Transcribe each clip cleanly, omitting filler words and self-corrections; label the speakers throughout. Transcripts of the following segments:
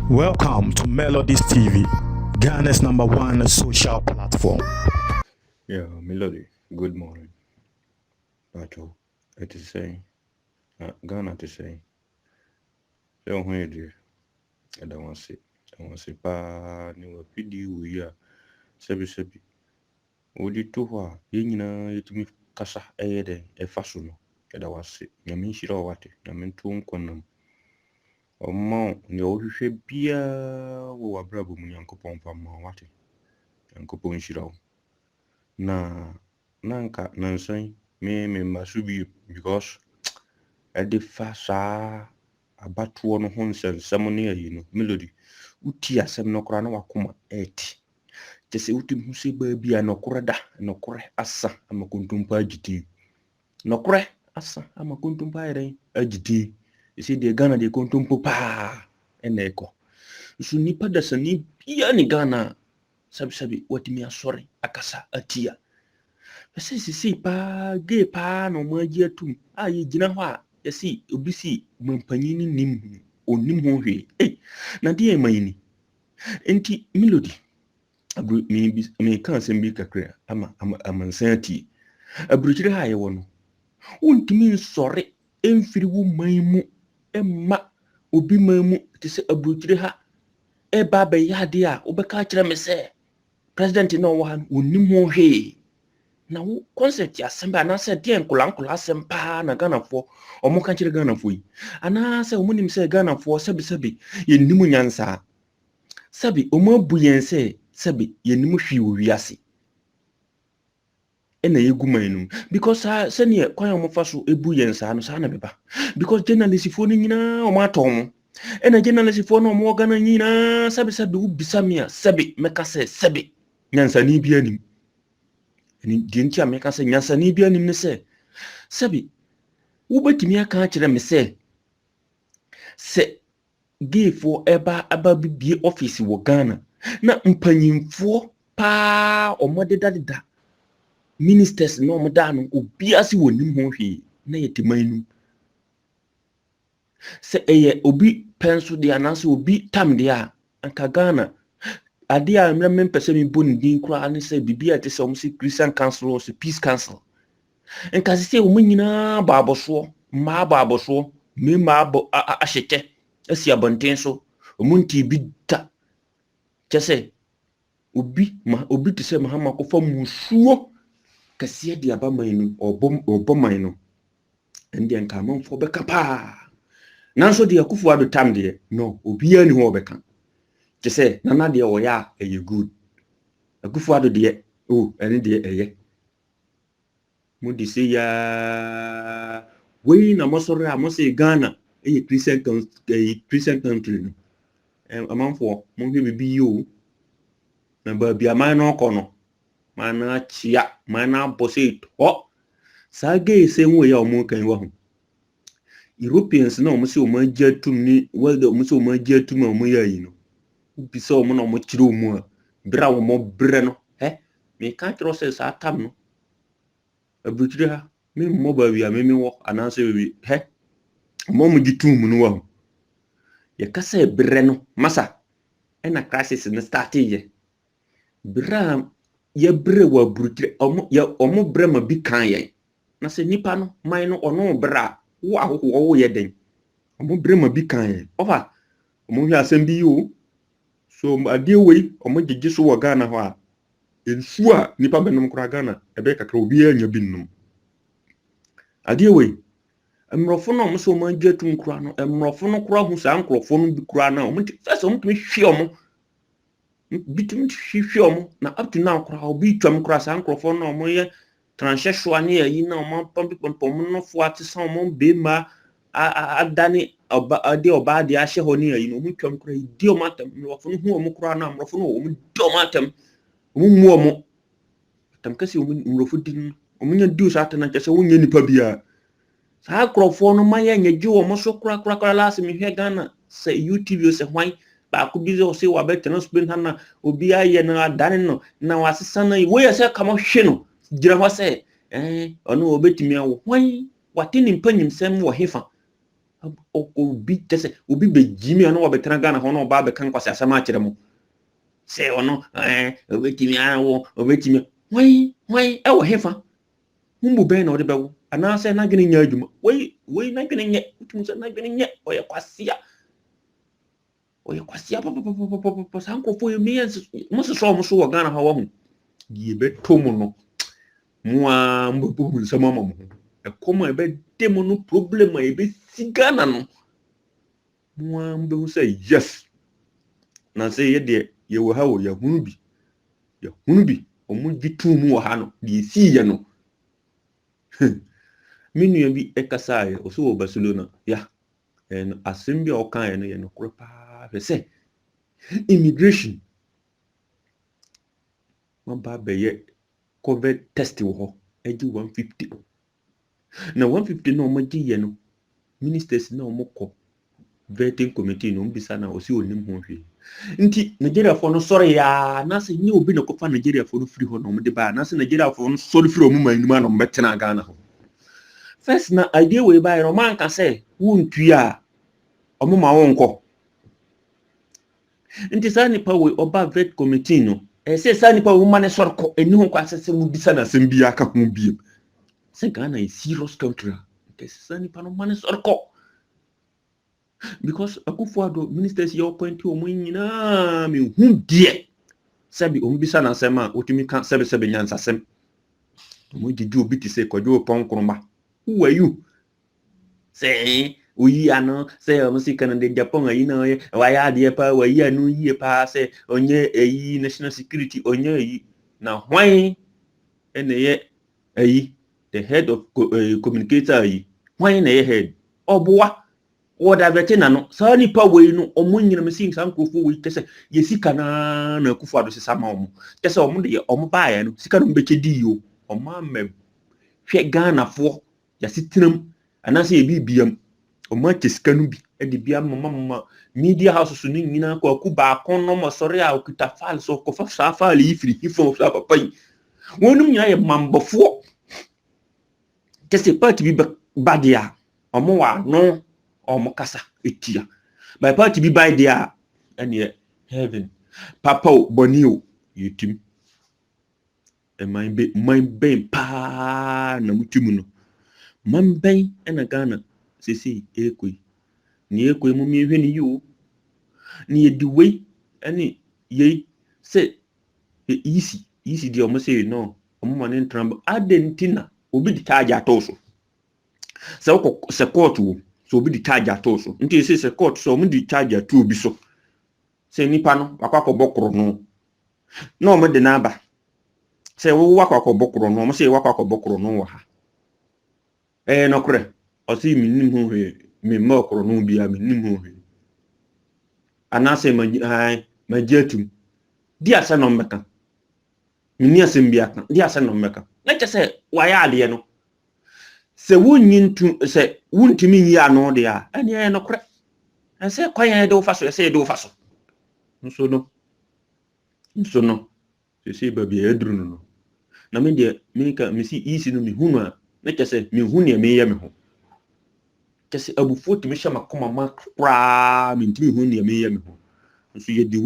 Speaker 1: Welcome to Melodies TV, Ghana's #1 social platform.
Speaker 2: Yeah, Melody, good morning. Pacho, it is saying, Ghana to say, so when you do, I don't want to say, pa, no, PD, we are, sebi, would you to her, you to me, Kasa, a fashion, I don't want to say, Yamin Shiro, what, Yamin Tum Konum. Ọmọ ni ohwehwe bia wo wabrabo mu Nyankopɔn pamma wate Nyankopɔn nhyira wo na nanka nansan me maso bi because ade fa saa abatoɔ no ho nsɛnsɛm ne ayi no Melody uti asɛm no kora na wakoma eti kyese utim hu se ba bia nokore da nokore asa ama kontompa agiti nokore asa ama kontompa ayɛn agiti ese de Ghana de kontompo pa eneko so nipa da sani bia ni Ghana sabi watimi asɔre akasa atia sisi pa ge pa no mo agi atum a ye gina hɔ a yesi obi si mampanyin nim onim ho hwe na de emayini enti Melody abru me kan asɛm bi kakra ama amansan ati abrukyire ha ye wɔ no wontimi nsɔre emfiri wo man mu emma obi man mu te sɛ abrukyire ha eba ba yade a wobɛka kyerɛ me sɛ president no wɔ ha onim ho hwe na wo concept ya semba na se de nkola asem pa na Ghanafoɔ omo ka kyerɛ Ghanafoɔ yi ana se omo nim se Ghanafoɔ sebi ye nim nyansa sebi omo abu yen sebi ye nim hwi wo wiase ena yegu manum because se ne kwan omo fa so ebu yensa no sa na beba because journalist fo no nyina omo atom ena journalist fo no omo Ghana nyina sebi wo bisa me a sebi meka se sebi nyansa ni bia nim ni dinti ameka se nyansani bia nim ne se sebi wo betimi aka kire me se gayfo aba bibie office wo Ghana na mpanyimfo pa omodeda ministers no omoda no obi ase wonim ho hwe na yetimanu se eye obi penso de anase obi tam de a anka Ghana ade a mempese mi boni din kura ne se bibia te se omo se Christian Council or se Peace Council enka se omo nyina ba aboso ma ba aboso me ma abo ahyeke asi abonten so omo nti bi ta kyese obi te se Mahama ko fa musuo kase de aba manu oboman no ende enka manfo beka pa nanso de Akufo Addo tam de no obi ani ho beka kyese nana de oya eye good Akufo Addo de ene de eye mudi se ya we na mosore amose Ghana eye Christian country no amanfo mo hwe bibi yo na ba bia man no kono mana chia mana bose to sage se nwo ya omo kan wa ho Europeans na omo se omo agiatum ni welde omo se omo agiatum omo ya yi no ubi se omo na omo kire omo a bra omo bre no me ka kiro se sa tam no abutire ha me mo ba wi a me wo ananse wi mo mo gitum no wa ye ka se bre no masa na crisis no start ye bra ye bre wa burutire omo bre ma bi kan ye na se nipa no man no ono bra wo ahoho wo ye den omo bre ma bi kan ye ofa omo hwe asem bi yo so ade we omo gigi so wo Ghana ho a ensu a nipa benom kura Ghana ebe kakra obi anya binnum ade we emrofo no omo so omo agiatum kura no emrofo no kura hu sa nkrofo no bi kura na omo first omo tumi hwe omo bitum hwe omo na up to now kura obi twam kura sa nkrofo no omo ye transheshwa ne yi na omo pom no fo atesa omo be ma adane ade oba de ahye ho ne yi no omo twam kura di omo atam nrofo no hu omo kura na nrofo no omo di omo atam omo mu omo tam kasi omo nrofo din omo nya di so atana kyese wonya nipa bia sa nkrofo no ma ya nyagi omo so kura last me hwe Ghana se YouTube se hwan ba ko bi se wa betena spin hana obi aye na adane no na wasesa na we ya se kama hwe no gira ho se ono obetimi awo hwan wate ni mpanyim sem wo hefa obi tese obi be jimi ano obetena Ghana ho no ba be kan kwase asama akire mo se ono obetimi awo obetimi wai e wo hefa humbu be na ode bewo ana se na gene nya adwuma wai na gene nye utum se na gene nye oye kwasia papa sankofo ye me mo so wo Ghana ha wo ho ye beto mo no moa mbo nsama mo e koma e be demo no problem e be sigana no moa mbo say yes na say ye de ye wo ha wo ya hunu bi omo gitu mu wo ha no de si ye no minu bi e kasa ye o so wo Barcelona ya en asembi o kan ye no ye no kro pa fe say immigration man ba be ye COVID test wo ho eji 150 na 150 no mo ji ye no ministers na mo ko vetting committee no mbisa na osi onim ho hwe nti Nigeria for no sorry ya na se nye obi na kofa Nigeria for no free ho no mo de ba na se Nigeria for no sorry free omu manum na mo betena Ghana ho first na idea we ba no man ka say wontu a omo ma wonko nti sa nipa we oba vet committee no say sa nipa we ma ne sorry ko eni ho kwa sese mu bisa na sem bia ka ho biem se Ghana is serious country nti sa nipa no ma ne sorry ko because Akufo-Addo ministers ye appoint omo nyina me hu die sabi omo bisa na sema otimi kan sebe nyansa sem omo didi obi ti say Kwadwo Ponkroma who are you say oyi ano say omo si kan de Japan ayi na wa ya de pa wa yi anu yi pa say onye eyi national security onye eyi na hwan ene ye eyi the head of communicator yi hwan na ye head oboa woda vetina no sa nipa we no omo nyina mesin san krofo we tese ye sika na Akufo-Addo se sama omo tese omo de omo baaye no sika no mbekedi yo omo amem hwe Ghana fo ya sitinam anase ye bibiam omo ate sika no bi e de bia mama media house so ni nyina ko akuba kon no mo sori a okuta file so ko fa sa file yi firi hifo sa papa yi wonum nyina ye mambofo tese party bi badia omo wa no omo kasa etia by party bi by there ene heaven papa bonio yetim e man ben pa na mutumu no man ben ena Ghana sisi ekoi ni ekoi mu mi hwe ni yo ni ediwe ene ye se easy di omo say no omo man ntram adentina obi di charge atoso se court wo so obi di charge atoso nti se court so omo di charge atu obi so se nipa no akwa bokoro no na omo de na aba se wo wakwa bokoro no omo se wakwa bokoro no wo ha no kure o si minim ho he me mokoro no bia minim ho he anase majiatum di asa no meka mini asem bia ka di asa no meka na che se waya ade no se wunyintu se wuntimi yi ano de a ene no kure se kwanya de wo faso se de wo faso nso no se ba bia edru no na me de me ka me si isi no me hunu a na che se me hunu e me ye me ho che se abufo timi hama koma ma kra me ntimi hunu e me ye me ho nso ye di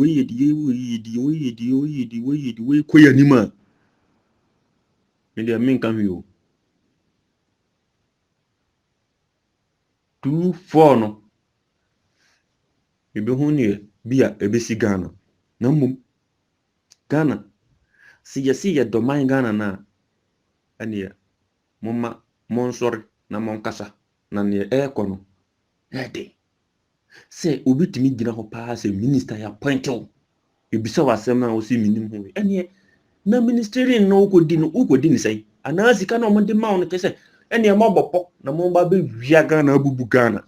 Speaker 2: we ko ya ni ma me de me nkan hwe o 2-4 no ebe hunu e bia ebe si Ghana na mum Ghana si ya domain Ghana na ania mumma monsori na monkasa na ne ekono ede se obi timi gina ho pa se minister ya pointo ebisa wasema o si minim ho ene na ministry no ukodi ni sai anasi kana o mde ma on kese ene ma bopo na mo ba be wia Ghana abubu Ghana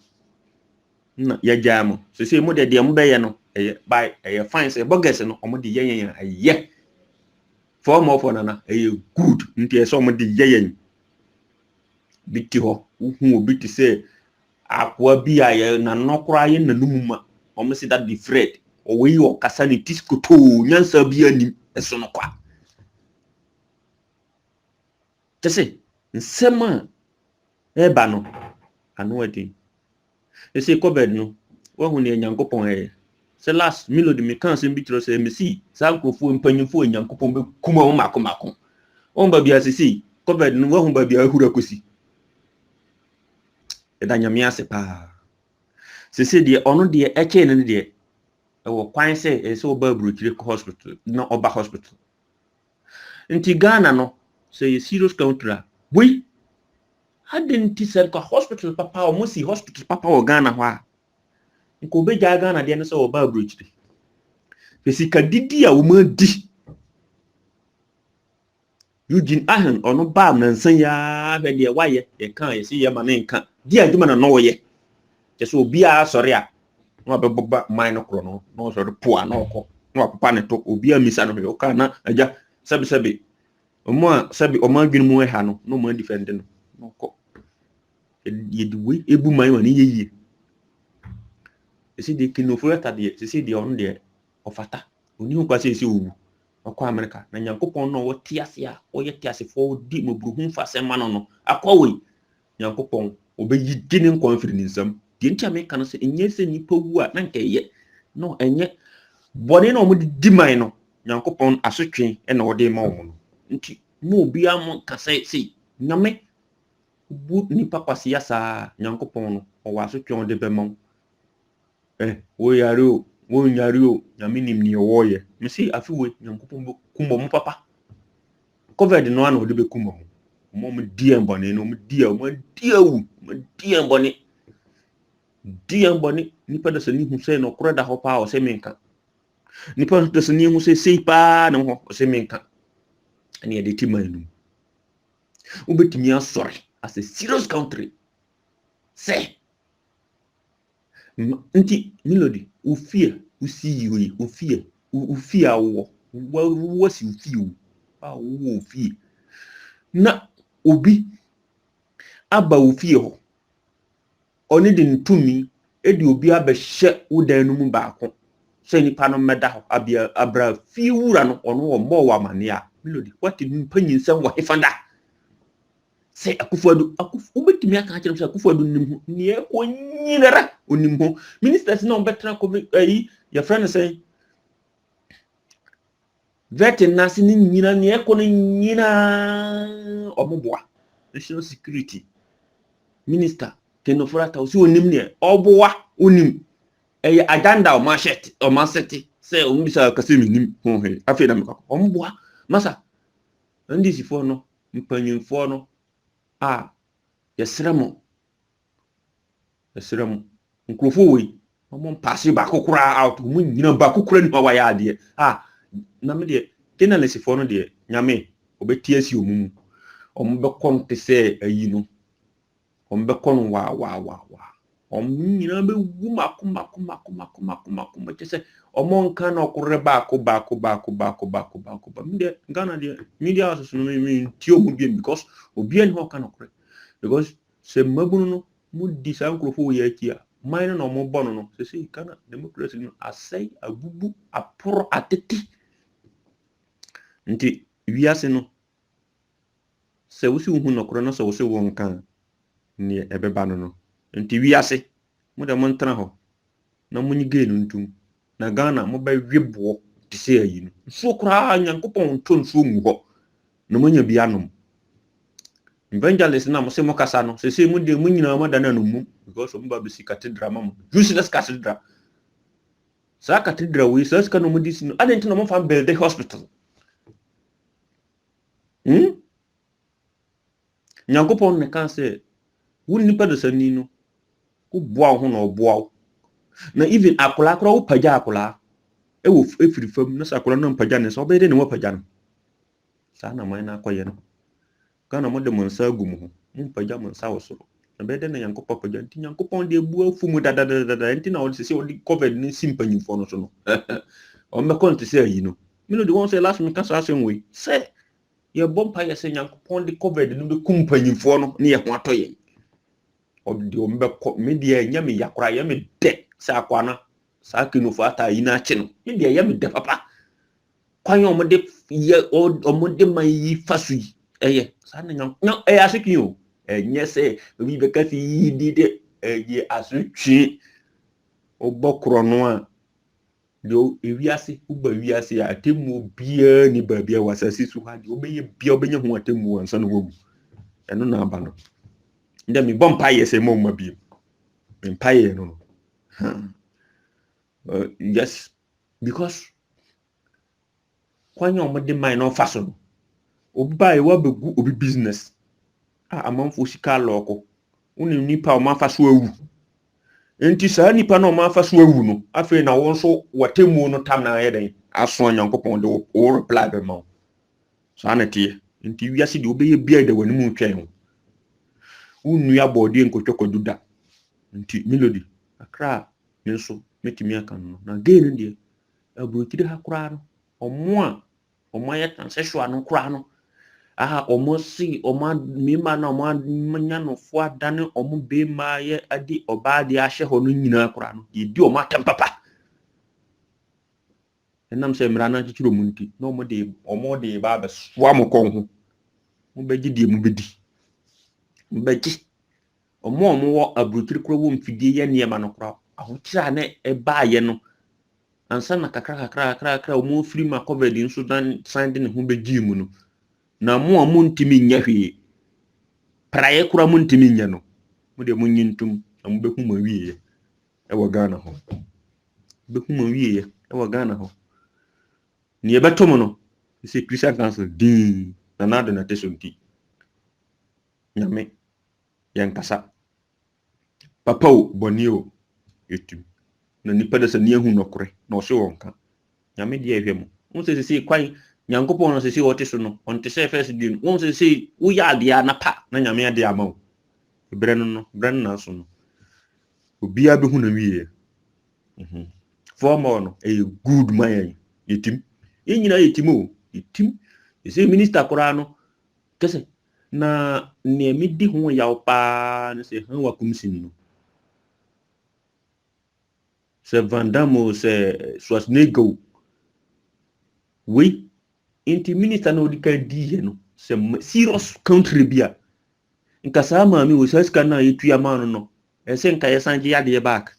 Speaker 2: na ya jamo se mo de mo be ye no by fine se bogus no o mo de yen aye form of na good nti e so mo de yen biti ho hu obi ti se akwa bi aye na nokora ye nanumuma o mo se that the Fred o we o kasa ni tiskoto nyansa bi anim eso no kwa tese nsema eba no ano adi say COVID no wo hu ne Nyankopon e say last melody me kan se bi tro say me see sa nkrofo mpanyimfo Nyankopon be kuma wo mako on ba bia sisi COVID no wo hu ba bia ahura kosi e da nyame ase pa sisi de ono de eche ne de e wo kwan se e se oba Aburokyire hospital na oba hospital nti Ghana no say serious country boy hadn't said ko hospital papa o musi hospital papa o Ghana ho a nko be ja Ghana de ne se oba Aburokyire fesi kadidi a wo ma di Eugene Ahen ono ba na nsan ya hwe de waye ye kan ye si ye ma ne nka di adwuma na no ye je so obi a sori a no abeba mine no kro no so po a no ko no papa ne to obi a misa no o kan na aja sabi omo a sabi o ma dwene mu ha no ma defend no ko ye di we ebu man wa ni ye esi de kinofo ta de esi de on de ofata oni ho kwa se esi owu akwa America na Nyankopon no wo tiase a wo ye tiase fo di mabruhun fa se ma no akwa Nyankopon obeyi dini nkon firi ni nsam de ntia me kan se enye se nipa wu a na nka ye no enye bone na omo di man no Nyankopon asotwen e na wo de ma wo no nti mo obi am ka se nyame bu nipa kwase ya sa Nyankopon no o wa asotwen de be ma wo yare o wo nyare o nyame nim ni wo ye me si afiwe Nyankopon kumbo mo papa COVID no ana de be kumbo mo di embone no mo di awu mo di embone nipa da sani hu se no kro da ho pa o se menka nipa da sani hu se sei pa na ho o se menka ani de ti manu ubetimi asori as a serious country say nti melody ufia usi yi ufia wo si ufia pa wo ufia na obi aba ufie ho oni de ntumi edi obi abehye udan no mu baako se nipa no meda ho abra fie wura no ono wo mo wa mane a melody wati mpanyin sem wo hefanda se Akufo-Addo ubetimi aka akere se Akufo-Addo nim ho ne ko nyinara onim ho ministers na obetra ko ya friend say vetin na sini nyina ne ko nyina omoboa national security minister kenofora ta osi onim ne oboa onim agenda o machete se o mbisa kasemi nim ho he afi na meka omoboa masa ndisi fo no mpanyimfo no yesremo nkrofo we omo pass ba kokura out mu nyina ba kokura ni wa ya de na me de kenalesi fo no de nyame obeti asi omumu omo be konte se ayi no omo be kon wa omo nyina be wu makuma se omo nka na okure ba ko me de Ghana de media house no me ti omu bi because obi en ho kan okure because se mabunu no mu di sa nkrofo we akia mine no mo bono no se Ghana democracy no asai abubu aporo ateti nti wiase no se wusi hu no koro no se wusi won kan ni ebeba no nti wiase mo de mo ntra ho na mo nyi genu ntum na Ghana mo ba wibo ti se ayi no so kura Nyankopon ton so mu ho no mo nya bianom evangelist na mo se mo kasa no se mo de mo nyina mo dana no mu because mo ba be si cathedral mo useless cathedral sa cathedral we sa ska no mo dis no adent no mo fa build the hospital Nyankopon ne kan se woni nipa de sani no ku boa ho na oboa na even akola kro wo paja akola e wo efiri fam na sakola no paja ne so be de ne wo paja no sa na man na akoye no kana mo de mo nsa gum ho mo paja mo nsa wo so na be de na Nyankopon paja nti Nyankopon de bu afu mu dada nti na wo se wo di COVID ni simpanyimfo no so no o me konti se ayi no me no de won say last me kan so asen we say ye bompa ye se Nyankopon de COVID no be kumpanyimfo no ne ye ho atoye obdi o mbe ko media nya me yakora ye me de sa akwana sa kinofo ata yi na chi no media ye me de papa kwan o mo de ye o mo de man yi fasu yi sa na Nyankopon asikin o nye se obi be ka fi di de ye asotwe obokro no a do ewiase uba wiase a temu bia ni babia wasasi so ha de obeye bia obenye ho atemu ansa no wagu eno na aba no nda mi bompa yese mo ma bi mpaye no yes because kwanya omode man no fa so no obi wa begu obi business amanfo sika loko uni nipa o mafa so awu enti saa nipa no mafa so awu no afi na won so watemu no tam na yeden aso nyankopon de o reply be ma so anete enti wiase de obeye bia de wani mu twen unu ya body nkotwokoduda nti melody akra nso metimi aka no na gain de aburokide ha kura no omo ya transsexual no kura no omo si omo mima na omo manya no fo adane omo be ma ye adi oba de ahye ho no nyina kura no ye di omo atem papa enam se mra na chichiro mu nti na omo de ba be soa mo kon ho mo be gidi mu bedi mbeki omo wo aburokire kura wo mfidie ye niema no kura aho kira na e ba ye no ansa na kakra omo firi ma covid nso dan sande ne ho begi mu no na mo ntimi nya hwe praye kura mo ntimi nya no mo de mo nyintum am be hu ma wiye e wo Ghana ho be hu ma wiye e wo Ghana ho ni e beto no se Christian Council din na na donation ti nyame yankasa papa o bonio etum na nipa da se ne hu nokore na o se wonka nyame de ehwe mo mo se kwan nyankopon no se wote so no on te se first din won se wo ya de na pa na nyame ade ama wo bren na so no obia be hu na wiye former no a good man yetim nyina yetim o yetim se minister kora no kese na ne mi di ho ya pa ne se han wa kumsin no se Vandamo se Schwarzenegger we inti minister no dika di no se serious country bia nka sa ma mi wo sa ska na yetu ya ma no e se nka yesanje ya de back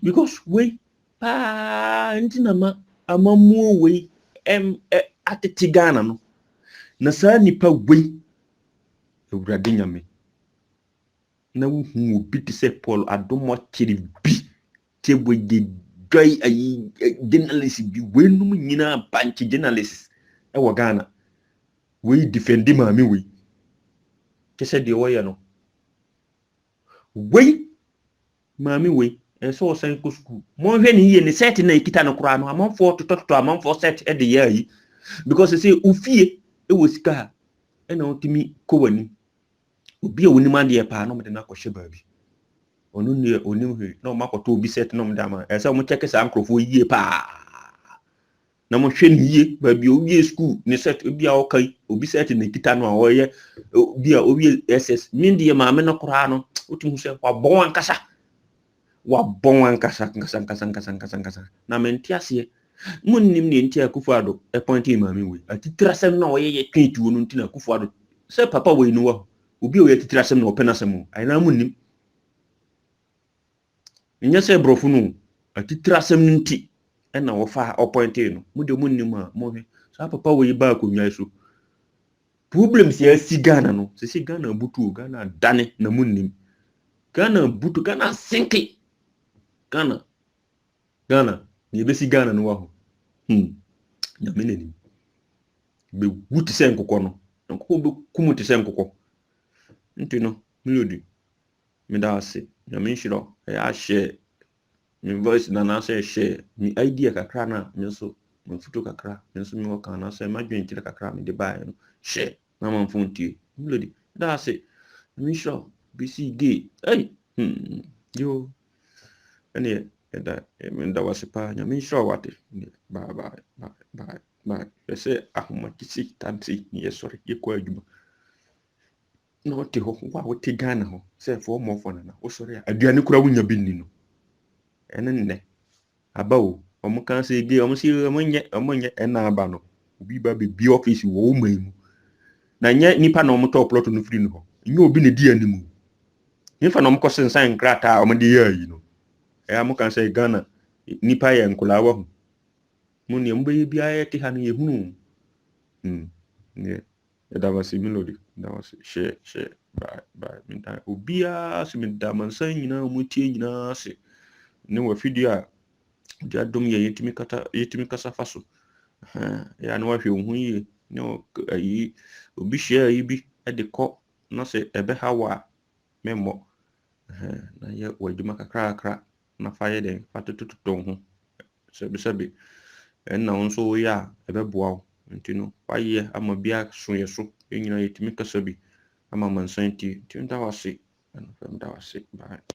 Speaker 2: because we pa ntina ma amamu we atete Ghana no na sa nipa we ewurade nyame na wo hu obi te se Paul Adomo kiri bi tebo de joy ayi journalist bi we num nyina banki journalist e wo Ghana we defendi maami we kese de wo ye no we maami we so o san ko school mo hwe ni ye ni set na ekita no kura no amanfo tototo amanfo set e de ye yi because say ofie e wo sika e na otimi ko wani obi a woni ma de pa no me de na ko hye baabi onu ne onim hwe na o makoto obi set no me da ma e say mo check sa ankrofo yie pa na mo hwe ni yie baabi obi school ni set obi a okai obi set na ekita no a oye obi a obi SS min de ma me no kura no otimu se wa bon ankasa nkasa na menti ase munnim ne enti Akufo-Addo e pointi maami we atitrasem na oyeye tweetu no ntina Akufo-Addo se papa we no wa obi o yatitrasem na openasem ai na munnim nya se brofu no atitrasem nti e na wo fa o pointi no mu de munnim a mo hwe sa papa we ba akonwa so problems ya si Ghana no se si Ghana butu Ghana dane na munnim Ghana butu Ghana sinki Ghana ni be si Ghana no wa ho na meneni be wuti sen kokko no nkoko be kumuti sen kokko ntino melody me da ase na me nshiro ya share mi voice na say share mi idea kakra na me so me futo kakra me so me woka na say madwen tire kakra me de buy no share na man fontie melody da ase me nshiro be si gay yo ene enda wasipa nya me nshiro wate bye ese ahuma kisi tanti ni sorry yekwa adwuma no te ho wa wote Ghana ho se fo mo fo na wo sorry aduane kura wunya binni no ene nne abawo omo kan se ge omo si omo nye ena aba no obi ba be bi office wo mu na nye nipa na omo to plot no free no ho nye obi ne di animu nifa no mko sensan krata o mde ya yi no e mo kan say Ghana nipa ye nkola wa hu mo ne mo be bia ye te ha no ye hunu ne da was melody da was share bye minta obia se me da mansan nyina mo tie nyina se ne wa video a dia dom ye yetimi kasa faso ya no wa hwe hu yi ne ayi obi share yi bi e de kɔ na se ebe hawa memo na ye wadwuma kakra na fa ye den fa tototo ho sebi na won so ya ebe boa wo nti no fa ye ama bia so ye so nyina yetimi kasa bi ama mansan ti nta wase bye.